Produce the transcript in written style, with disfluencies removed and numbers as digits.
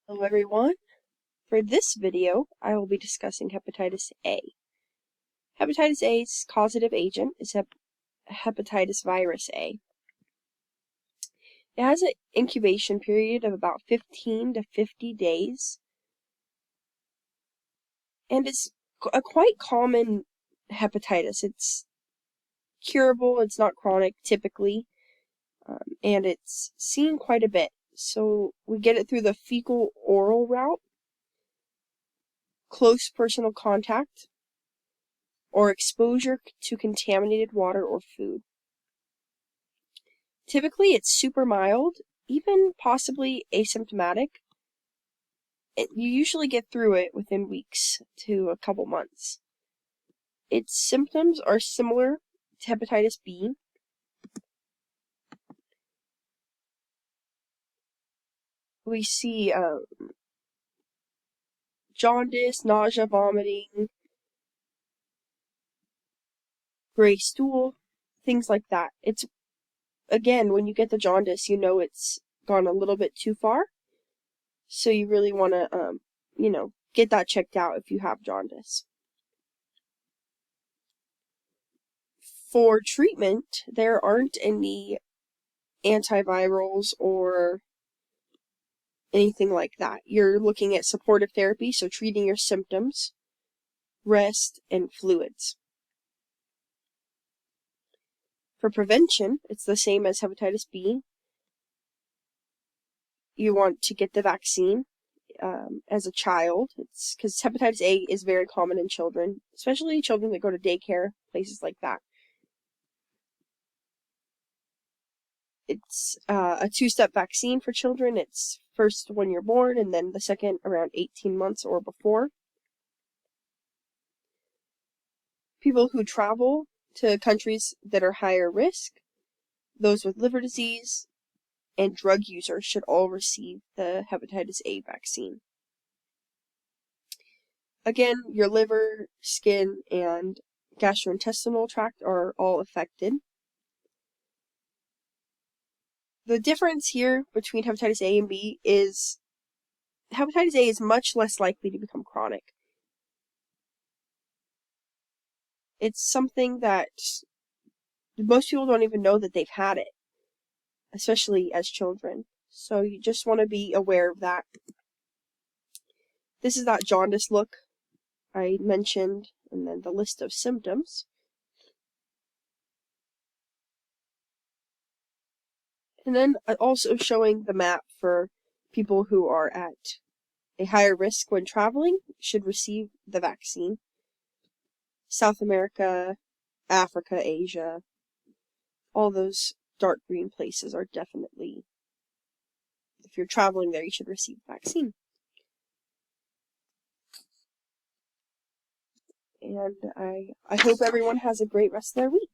Hello everyone. For this video, I will be discussing hepatitis A. Hepatitis A's causative agent is hepatitis virus A. It has an incubation period of about 15 to 50 days, and it's a quite common hepatitis. It's curable, it's not chronic typically, and it's seen quite a bit. So we get it through the fecal-oral route, close personal contact, or exposure to contaminated water or food. Typically, it's super mild, even possibly asymptomatic. You usually get through it within weeks to a couple months. Its symptoms are similar to hepatitis B. We see jaundice, nausea, vomiting, gray stool, things like that. It's, again, when you get the jaundice, you know it's gone a little bit too far. So you really want to, get that checked out if you have jaundice. For treatment, there aren't any antivirals or anything like that. You're looking at supportive therapy, so treating your symptoms, rest, and fluids. For prevention, it's the same as hepatitis B. You want to get the vaccine as a child. It's because hepatitis A is very common in children, especially children that go to daycare, places like that. It's a two-step vaccine for children. It's first when you're born, and then the second around 18 months or before. People who travel to countries that are higher risk, those with liver disease, and drug users should all receive the hepatitis A vaccine. Again, your liver, skin, and gastrointestinal tract are all affected. The difference here between hepatitis A and B is hepatitis A is much less likely to become chronic. It's something that most people don't even know that they've had it, especially as children. So you just want to be aware of that. This is that jaundice look I mentioned, and then the list of symptoms. And then also showing the map for people who are at a higher risk when traveling should receive the vaccine. South America, Africa, Asia, all those dark green places are definitely, if you're traveling there, you should receive the vaccine. And I hope everyone has a great rest of their week.